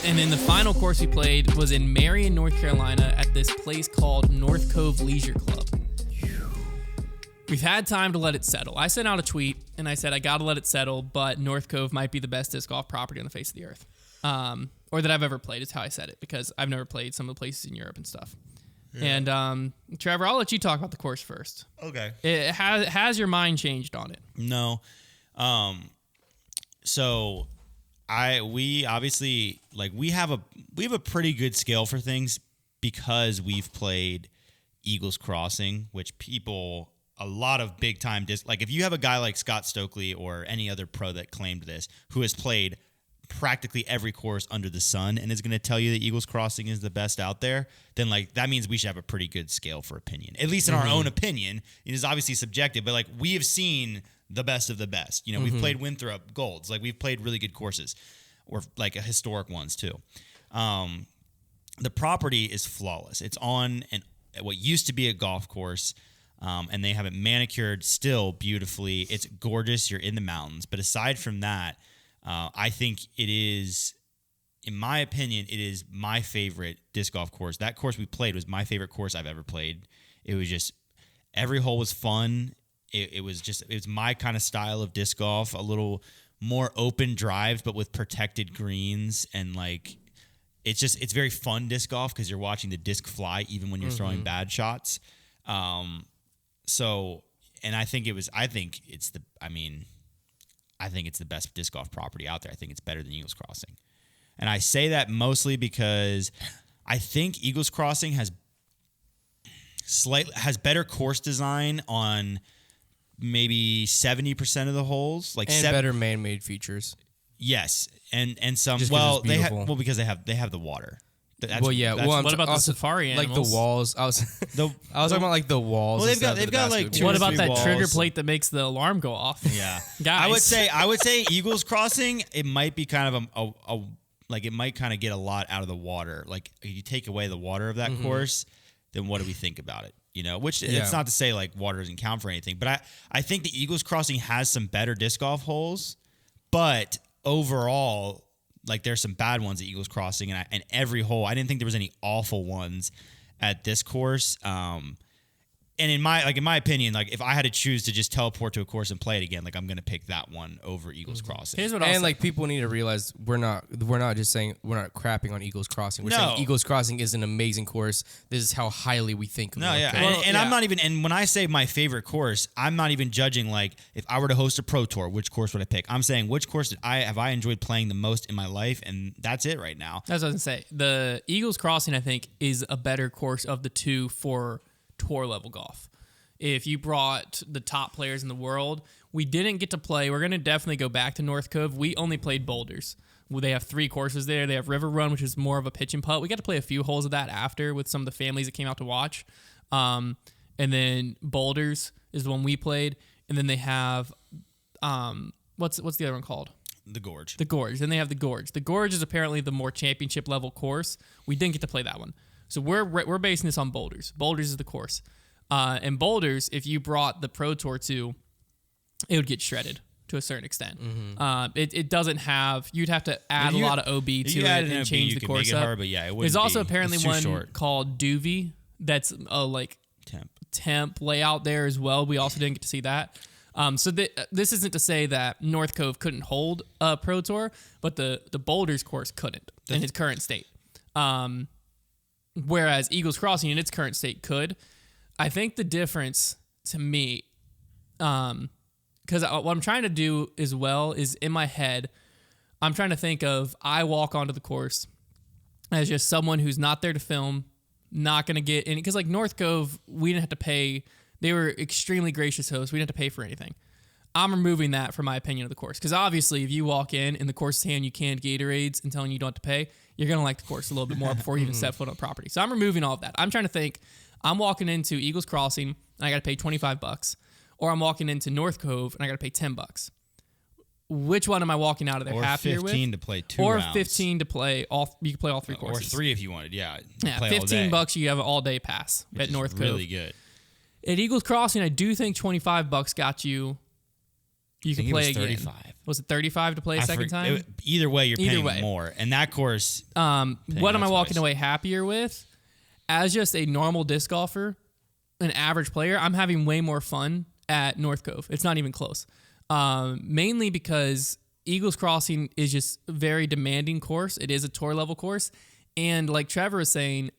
And then the final course we played was in Marion, North Carolina at this place called North Cove Leisure Club. We've had time to let it settle. I sent out a tweet and I said, I got to let it settle, but North Cove might be the best disc golf property on the face of the earth. Or that I've ever played is how I said it, because I've never played some of the places in Europe and stuff. Yeah. And Trevor, I'll let you talk about the course first. Okay. Has your mind changed on it? No. So we obviously, like, we have a pretty good scale for things because we've played Eagles Crossing, which a lot of big time like if you have a guy like Scott Stokely or any other pro that claimed this who has played practically every course under the sun and is going to tell you that Eagles Crossing is the best out there, then like that means we should have a pretty good scale for opinion, at least in our own opinion. It is obviously subjective, but like we have seen the best of the best. You know, we've played Winthrop Golds, like we've played really good courses, or like historic ones too. The property is flawless. It's on what used to be a golf course. And they have it manicured still beautifully. It's gorgeous. You're in the mountains. But aside from that, I think it is, in my opinion, it is my favorite disc golf course. That course we played was my favorite course I've ever played. It was just, every hole was fun. It was my kind of style of disc golf, a little more open drives, but with protected greens. And like, it's very fun disc golf because you're watching the disc fly even when you're throwing bad shots. So, and I think it's the best disc golf property out there. I think it's better than Eagles Crossing. And I say that mostly because I think Eagles Crossing has better course design on maybe 70% of the holes, like better man-made features. Yes. And some, Just well, it's beautiful. because they have the water. What about the safari animals? Like the walls? I was talking about like the walls. Well, they've got like two. What or about three that walls. trigger plate that makes the alarm go off? Yeah, guys. I would say Eagles Crossing. It might be kind of it might kind of get a lot out of the water. Like if you take away the water of that course, then what do we think about it? You know, which it's not to say like water doesn't count for anything, but I think the Eagles Crossing has some better disc golf holes, but overall, like there's some bad ones at Eagles Crossing, and every hole, I didn't think there was any awful ones at this course. And in my opinion, like if I had to choose to just teleport to a course and play it again, like I'm gonna pick that one over Eagles Crossing. Here's what I'll say. like people need to realize we're not just saying, we're not crapping on Eagles Crossing. We're No. saying Eagles Crossing is an amazing course. This is how highly we think of No, it. yeah, and I'm not even. And when I say my favorite course, I'm not even judging like if I were to host a pro tour, which course would I pick? I'm saying which course have I enjoyed playing the most in my life, and that's it right now. That's what I was gonna say. The Eagles Crossing, I think, is a better course of the two for tour level golf. If you brought the top players in the world, we didn't get to play. We're going to definitely go back to North Cove. We only played Boulders. Well, they have 3 courses there. They have River Run, which is more of a pitch and putt. We got to play a few holes of that after with some of the families that came out to watch. And then Boulders is the one we played. And then they have, what's the other one called? The Gorge. The Gorge. Then they have the Gorge. The Gorge is apparently the more championship level course. We didn't get to play that one. So we're basing this on Boulders. Boulders is the course. And Boulders, if you brought the Pro Tour to, it would get shredded to a certain extent. It doesn't have, you'd have to add a lot of OB to it and change the course up. Hard, but yeah, There's also apparently one called Duvy that's like temp layout there as well. We also didn't get to see that. So this isn't to say that North Cove couldn't hold a Pro Tour, but the Boulders course couldn't in its current state. Whereas Eagles Crossing in its current state could. I think the difference to me, because what I'm trying to do as well is in my head, I'm trying to think of, I walk onto the course as just someone who's not there to film, not going to get in. Because like North Cove, we didn't have to pay. They were extremely gracious hosts. We didn't have to pay for anything. I'm removing that from my opinion of the course. Because obviously, if you walk in and the course is handing you canned Gatorades and telling you don't have to pay, you're going to like the course a little bit more before you even step foot on the property. So I'm removing all of that. I'm trying to think, I'm walking into Eagles Crossing and I got to pay $25, or I'm walking into North Cove and I got to pay $10. Which one am I walking out of there happier with? Or 15 to play 2 or rounds. 15 to play all. You can play all 3 courses. Or 3 if you wanted. Yeah. Yeah, play $15 you have an all day pass which at is North Cove. Really good. At Eagles Crossing, I do think $25 got you you I can think play it was again. 35. Was it 35 to play a second time? Either way, you're Either paying way. more. And that course, What am I that's walking twice. away happier with? As just a normal disc golfer, an average player, I'm having way more fun at North Cove. It's not even close. Mainly because Eagles Crossing is just a very demanding course. It is a tour level course. And like Trevor was saying,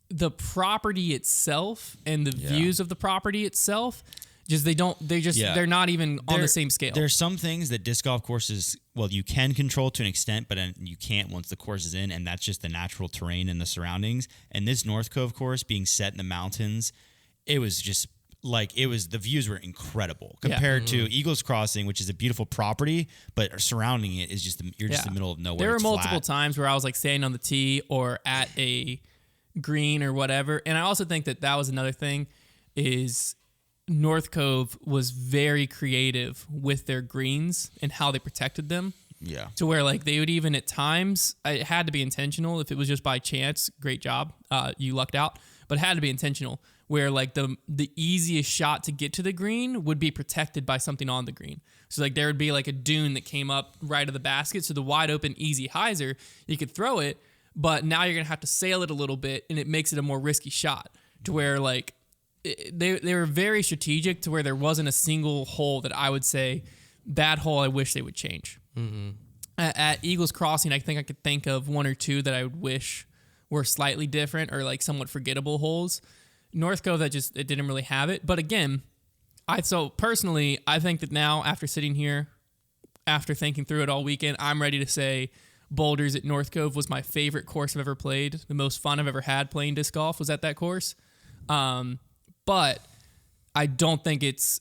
the property itself and the views of the property itself, they're not even on the same scale. There's some things that disc golf courses, well, you can control to an extent, but you can't once the course is in, and that's just the natural terrain and the surroundings. And this North Cove course being set in the mountains, it was just like, the views were incredible compared to Eagles Crossing, which is a beautiful property, but surrounding it is just, you're just in the middle of nowhere. There were It's multiple flat. times where I was like standing on the tee or at a green or whatever. And I also think that was another thing is North Cove was very creative with their greens and how they protected them. Yeah. To where like they would even at times, it had to be intentional. If it was just by chance, great job, you lucked out. But it had to be intentional. Where like the easiest shot to get to the green would be protected by something on the green. So like there would be like a dune that came up right of the basket. So the wide open easy hyzer, you could throw it, but now you're gonna have to sail it a little bit, and it makes it a more risky shot. To where like they were very strategic to where there wasn't a single hole that I would say that hole I wish they would change. At Eagles Crossing, I think I could think of one or two that I would wish were slightly different or like somewhat forgettable holes. North Cove, it didn't really have it. But again, personally, I think that now after sitting here, after thinking through it all weekend, I'm ready to say Boulders at North Cove was my favorite course I've ever played. The most fun I've ever had playing disc golf was at that course. But I don't think it's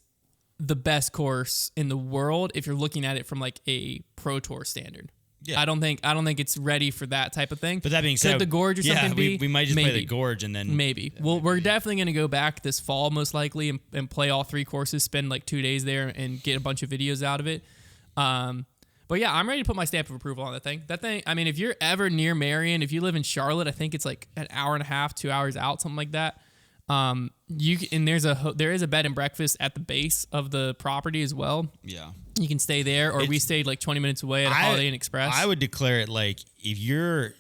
the best course in the world if you're looking at it from like a Pro Tour standard. Yeah. I don't think it's ready for that type of thing. But that being said, could the Gorge or something be? we might just play Maybe. the Gorge and then Maybe. Well, we're definitely going to go back this fall, most likely, and play all three courses, spend like 2 days there, and get a bunch of videos out of it. But yeah, I'm ready to put my stamp of approval on that thing. That thing, I mean, if you're ever near Marion, if you live in Charlotte, I think it's like an hour and a half, 2 hours out, something like that. There is a bed and breakfast at the base of the property as well. Yeah. You can stay there, or we stayed like 20 minutes away at Holiday Inn Express. I would declare it like if you're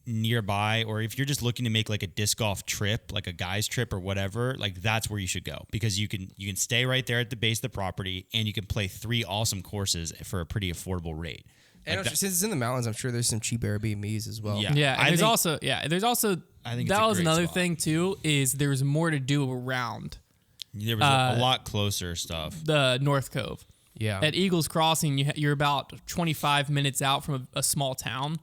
nearby or if you're just looking to make like a disc golf trip, like a guy's trip or whatever, like that's where you should go because you can stay right there at the base of the property and you can play 3 awesome courses for a pretty affordable rate. And Like since it's in the mountains, I'm sure there's some cheap Airbnbs as well. Yeah. Yeah, and I there's think- also I think it's that a was great another spot. thing too, is there's more to do around There was a lot closer stuff. the North Cove. Yeah. At Eagles Crossing, you're about 25 minutes out from a small town,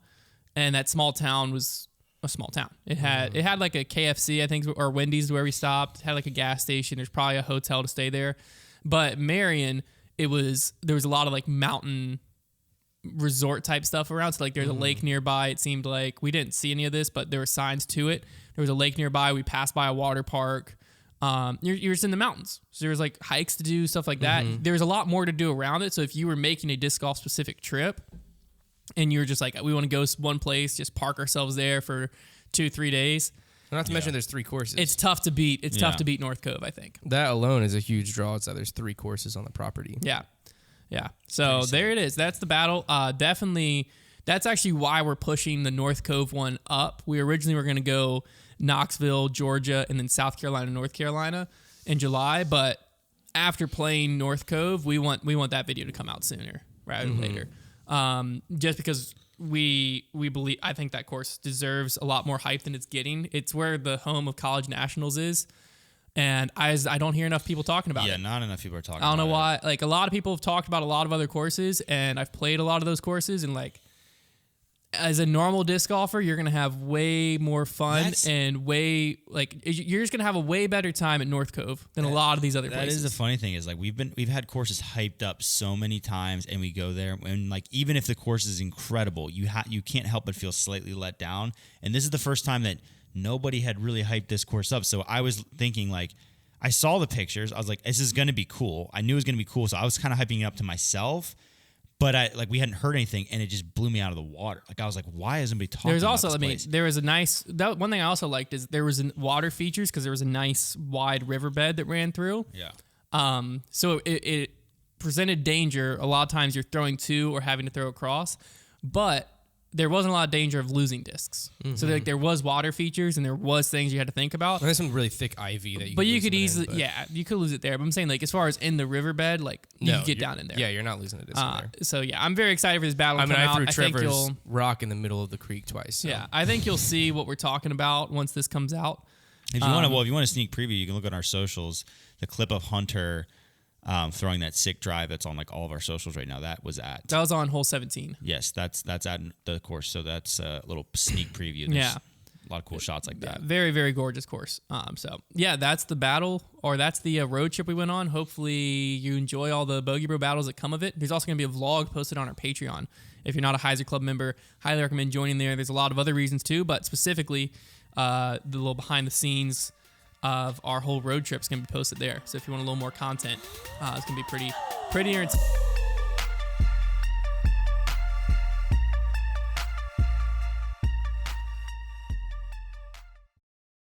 and that small town was a small town. It had like a KFC, I think, or Wendy's where we stopped. It had like a gas station. There's probably a hotel to stay there. But Marion, there was a lot of like mountain resort type stuff around. So like there's a lake nearby. It seemed like we didn't see any of this, but there were signs to it. There was a lake nearby. We passed by a water park. You're just in the mountains. So there was like hikes to do, stuff like that. There's a lot more to do around it. So if you were making a disc golf specific trip and you were just like, we want to go one place, just park ourselves there for 2-3 days. Not to mention there's 3 courses. It's tough to beat. It's tough Yeah. to beat North Cove, I think. that alone is a huge draw. It's that there's 3 courses on the property. Yeah. Yeah. So there it is. That's the battle. Definitely. That's actually why we're pushing the North Cove one up. We originally were going to go Knoxville, Georgia, and then South Carolina, North Carolina in July. But after playing North Cove, we want that video to come out sooner rather than later. Just because we believe, I think that course deserves a lot more hype than it's getting. It's where the home of college nationals is. And I don't hear enough people talking about Yeah, it. not enough people are talking I don't know about why. Like a lot of people have talked about a lot of other courses, and I've played a lot of those courses. And like, as a normal disc golfer, you're gonna have way more fun That's- and you're just gonna have a way better time at North Cove than a lot of these other That places. is the funny thing is like we've had courses hyped up so many times and we go there and like even if the course is incredible, you can't help but feel slightly let down. And this is the first time that nobody had really hyped this course up. So I was thinking like I saw the pictures, I was like, this is gonna be cool. I knew it was gonna be cool, so I was kind of hyping it up to myself. But we hadn't heard anything, and it just blew me out of the water. Like I was like, "Why isn't anybody talking?" There's about also, this I mean, place? there was a nice. One thing I also liked is there was water features because there was a nice wide riverbed that ran through. Yeah, So it presented danger. A lot of times you're throwing to or having to throw across, but there wasn't a lot of danger of losing discs. So like there was water features and there was things you had to think about. And there's some really thick ivy that you. But could you lose could them in, easily, but- you could lose it there. But I'm saying like as far as in the riverbed, like you No, could get you're- down in there. Yeah, you're not losing a disc in there. So yeah, I'm very excited for this battle. I to mean, come I threw out. I think Trevor's you'll, rock in the middle of the creek twice. So. yeah, I think you'll see what we're talking about once this comes out. If you want to, if you want a sneak preview, you can look at our socials. The clip of Hunter throwing that sick drive that's on like all of our socials right now. That was at. That was on hole 17. Yes, that's at the course. So that's a little sneak preview. There's Yeah. a lot of cool shots like that. Very, very gorgeous course. So yeah, that's the battle, or that's the road trip we went on. Hopefully you enjoy all the Bogey Bro battles that come of it. There's also going to be a vlog posted on our Patreon. If you're not a Heiser Club member, highly recommend joining there. There's a lot of other reasons too, but specifically the little behind the scenes of our whole road trip is going to be posted there. So if you want a little more content, it's going to be pretty entertaining.